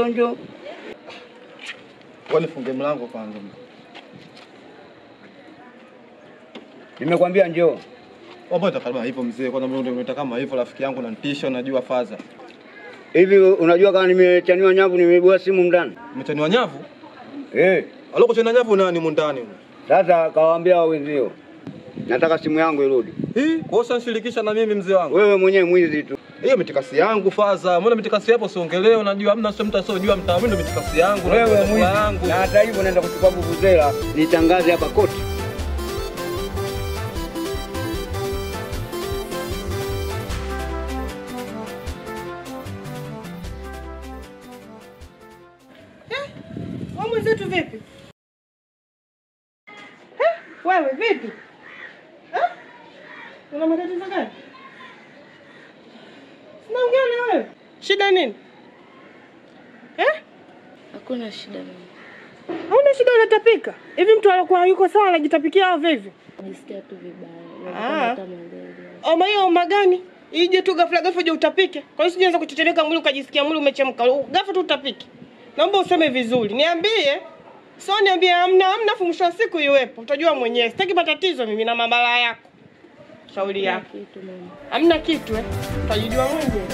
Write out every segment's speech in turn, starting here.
Njoo. Wewe nifunge mlango kwanza. Nimekwambia njoo. Wapo kama hivyo mzee, kwanza mbona unataka kama hivyo rafiki yangu unanitisha, unajua faza. Hivi unajua kama nimechaniwa nyavu nimeibua simu ndani? Umechaniwa nyavu? Alikuchana nyavu nani mundani? Sasa kawaambia wenzio. Nataka simu yangu irudi. Kwa hiyo nishirikisha na mimi mzee wangu. Wewe mwenyewe mwizi tu. Hiyo mitikasi yangu faza. Mbona mitikasi hapo siongelee, unajua hamna mtu asiyojua mtaa, mimi ndo mitikasi yangu. Wewe mwizi yangu. Na hata hivyo naenda kuchukua vuvuzela nitangaze hapa kote. Mwenzetu vipi? Wewe vipi? Una matatizo gani? Sinaongea na wewe. Shida nini? Hakuna shida mimi. Hauna shida, unatapika. Hivi mtu alikuwa yuko sawa anajitapikia au vipi? Najisikia tu vibaya. Oma hiyo oma gani? Ije tu ghafla uje utapike. Kwa hiyo sijaanza kutetemeka mwili ukajisikia mwili umechemka. Ghafla tu utapike. Naomba useme vizuri. Niambie. Sio niambie hamna afu mwisho wa siku iwepo. Utajua mwenyewe. Sitaki matatizo mimi na mabala yako. Shauri yako. Hamna kitu Utajijua mwenyewe.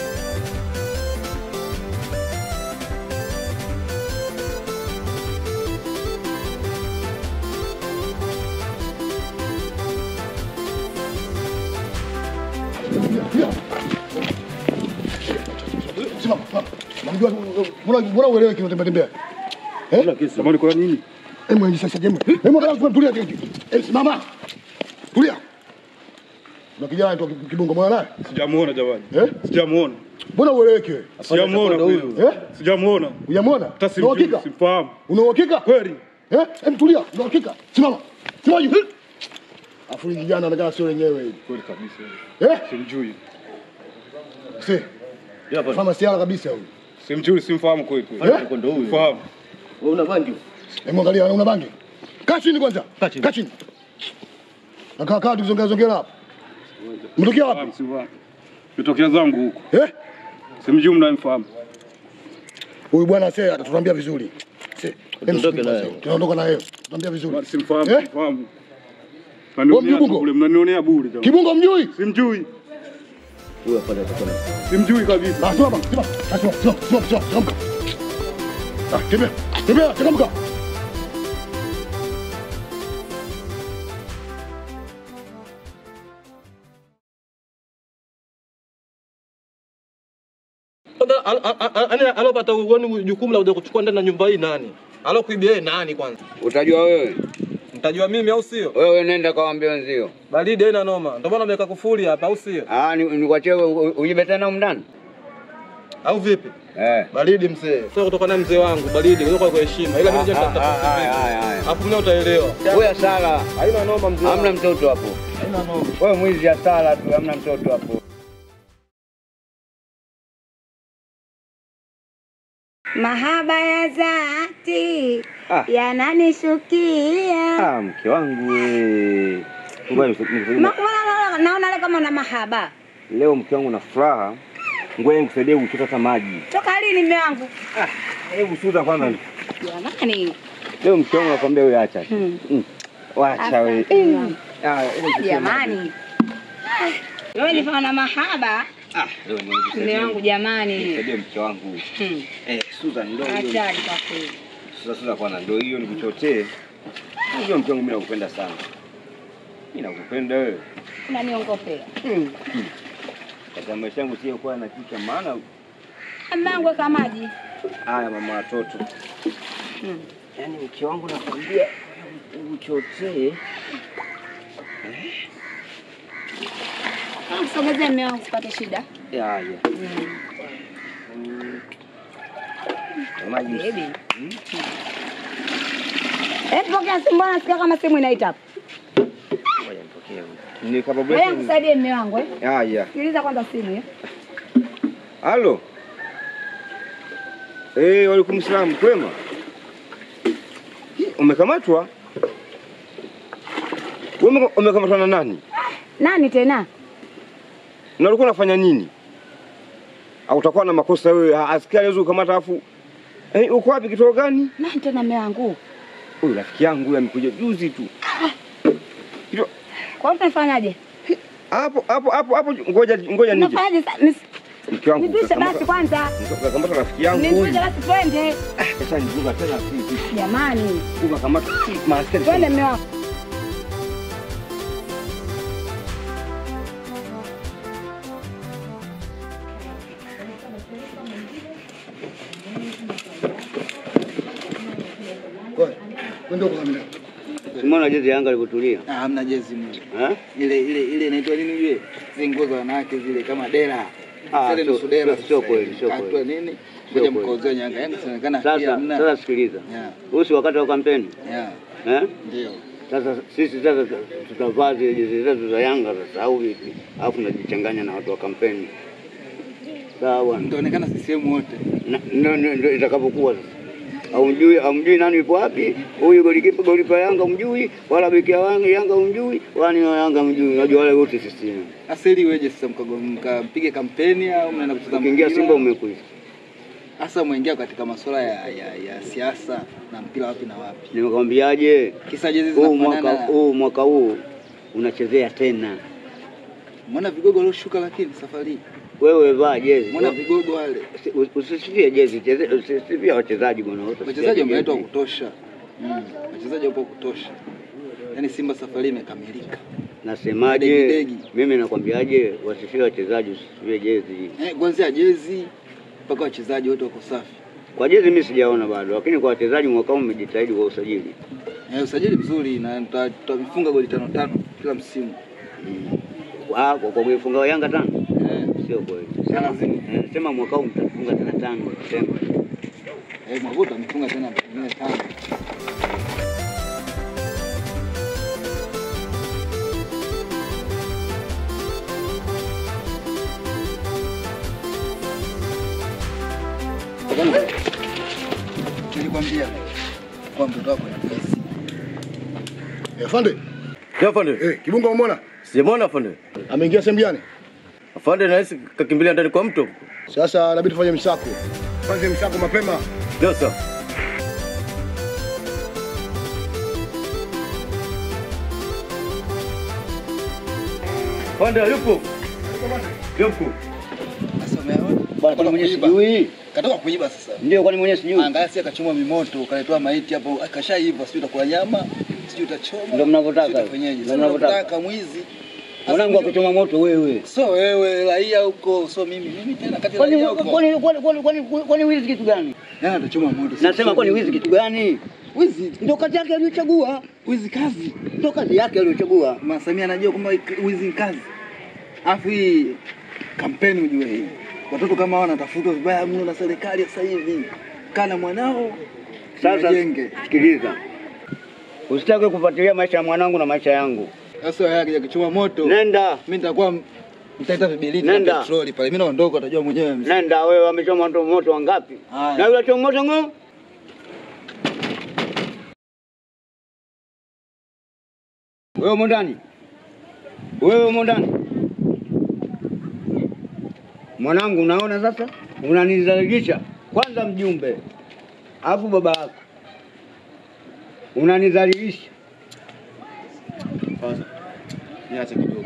Mbona uelewe kinatembea? Kuna kesi. Samani kwa nini? Mwenye sasa jema. Mbona tulia tena? Simama. Tulia. Na kijana tu kibongo mwana naye? Sijamuona jamani. Sijamuona. Mbona ueleweki wewe? Sijamuona huyu. Sijamuona. Hujamwona? Una uhakika? Simfahamu. Una uhakika? Kweli. Tulia. Una uhakika? Simama. Simama. Afu kijana anakaa sio wenyewe hivi. Kweli kabisa. Simjui. Fama siala kabisa huyu. Simjui, simfahamu kweli. Ndio huyu. Fahamu. Wewe una bangi? Angalia una bangi. Kaa chini kwanza. Kaa chini. Kaa tuzongea hapa. Mtokea wapi? Mtokea zangu huko. Simjui, mnamfahamu. Huyu bwana sasa atatuambia vizuri. Tunaondoka na yeye. Tunaambia vizuri. Simfahamu, simfahamu. Mnanionea bure jamani. Kibungo mjui? Simjui. Huyu hapa atakuwa. Simjui kabisa. Simama. Tembea, changamka. Alopata jukumu la kuchukua ndani ya nyumba hii nani? Alokuibia yeye nani kwanza? Utajua wewe. Nitajua mimi au sio? Wewe nenda kawaambia wenzio. Baridi haina noma. Ndio maana nimeweka kufuli hapa au sio? Nikuachie ujibe tena ndani. Au vipi? Baridi mzee. Sio kutoka na mzee wangu, baridi kutoka kwa heshima. Ila mimi nitafuta. Hapo mimi utaelewa. Wewe sala. Haina noma mzee. Hamna mtoto hapo. Haina noma. Wewe mwizi ya sala tu, hamna mtoto hapo. Mahaba ya dhati yananishukia. Mke wangu wewe. Naona leo kama una mahaba. Leo mke wangu na furaha. Ngoja nikusaidie uchota hata maji. Toka lini mume wangu? Hebu suza kwanza. Jamani. Leo mke wangu nakwambia wewe acha. Wacha wewe. Jamani. Wewe ni fana mahaba. Leo ni mume wangu jamani. Nisaidie mke wangu. Suza ndio hiyo. Acha kwa kweli. Suza kwanza ndio hiyo nikuchotee. Unajua mke wangu mimi nakupenda sana. Mimi nakupenda wewe. Unaniongopea. Katika maisha yangu sio kwa na kitu maana Amangu weka maji. Haya mama watoto. Yaani mke wangu nakwambia uchotee. Msogeze mume wangu usipate shida. Ya. Maji. Pokea simu bwana, sikia kama simu inaita hapo. Ngoja nipokee. Nikababesha. Wewe msaidie mume wangu Sikiliza kwanza simu Halo. Waalaikum salaam, kwema? Umekamatwa? Wewe umekamatwa na nani? Nani tena? Na ulikuwa unafanya nini? Au utakuwa na makosa wewe, asikia leo ukamata afu. Uko wapi kituo gani? Nani tena mume wangu? Huyu rafiki yangu huyu amekuja juzi tu. Kwa nini unafanyaje? Hapo ngoja nije. Unafanyaje? Mke wangu. Nibishe basi kwanza. Kamata rafiki yangu huyu. Nibishe basi twende. Sasa nivuka tena sisi. Jamani. Kamata maskari. Twende mume wangu. Kwenda kwa mimi. Simona jezi Yanga ilikutulia. Hamna jezi mimi. Ile Inaitwa nini yule? Zile nguo za wanawake zile kama dera. Sasa nusu dera. Sio kweli. Atwa nini? Ngoja mkozoe Yanga. Yanga inaonekana pia hamna. Sasa sikiliza. Usi wakati wa kampeni. Ndio. Sasa sisi tutavaa jezi zetu za Yanga sasa au vipi? Alafu tunajichanganya na watu wa kampeni. Sawa. Nitaonekana CCM wote. Ndio itakapokuwa sasa. Hamjui nani yupo wapi? Huyu golikipa Yanga umjui, wala beki ya Yanga umjui, wani wa Yanga umjui. Unajua wale wote sisi. Asili weje sasa mkampige kampeni au mnaenda kucheza mpira? Ukiingia Simba umekuisha. Sasa muingia katika masuala ya siasa na mpira wapi na wapi? Nimekwambiaje? Kisa jezi zinafanana. Mwaka huu unachezea tena. Mbona vigogo walioshuka lakini safari? Wewe vaa jezi. Mbona vigogo wale? Usisifie jezi, usisifie wachezaji bwana wote. Wachezaji wameitwa kutosha. Wachezaji wapo kutosha. Yaani Simba safari imekamilika. Nasemaje? Mimi nakwambiaje, wasifie wachezaji, usisifie jezi. Kuanzia jezi mpaka wachezaji wote wako safi. Kwa jezi mimi sijaona bado, lakini kwa wachezaji mwaka huu umejitahidi kwa usajili. Usajili mzuri na tutafunga goli 5 kila msimu. Kwa kuifunga Yanga 5? Sio kweli. Sema mwaka huu mtafunga tena 5 sema. Mwaka huu tumefunga tena 5. Nilikwambia kwa mtoto wako ni mwizi. Afande. Afande. Kibunga umeona? Sijamuona afande. Ameingia sehemu gani? Afande nahisi kakimbilia ndani kwa mto. Sasa inabidi tufanye msako. Fanye msako mapema. Ndio sawa. Afande yupo? Yupo. Sasa umeona? Bwana mwenyewe sijui. Katoka kuiba sasa. Ndio kwani mwenyewe sijui. Angalia si akachomwa mimoto, kaletoa maiti hapo, akashaiva, sijui utakuwa nyama, sijui utachoma. Ndio mnavyotaka. Ndio mnavyotaka mwizi. Mwanangu akuchoma moto wewe. So wewe raia huko, so mimi tena kati raia huko. Kwani wizi kitu gani? Nani atachoma moto? Nasema kwani wizi kitu gani? Wizi ndio kazi yake aliyochagua. Wizi kazi. Ndio kazi yake aliyochagua. Mama Samia anajua kwamba wizi kazi. Afu hii kampeni ujue hii. Watoto kama wanatafutwa vibaya mno na serikali sasa hivi. Kana mwanao sasa sikiliza. Usitake kufuatilia maisha ya mwanangu na maisha yangu. Sasa yake yakichoma moto. Nenda. Mimi nitakuwa nitaita vibiliti na petroli pale. Mimi naondoka utajua mwenyewe. Nenda wewe, amechoma moto wangapi? Na yule choma moto ngo? Wewe mondani. Wewe mondani. Mwanangu unaona sasa? Unanizalisha. Kwanza mjumbe. Alafu baba yako. Unanizalisha. Niache kidogo.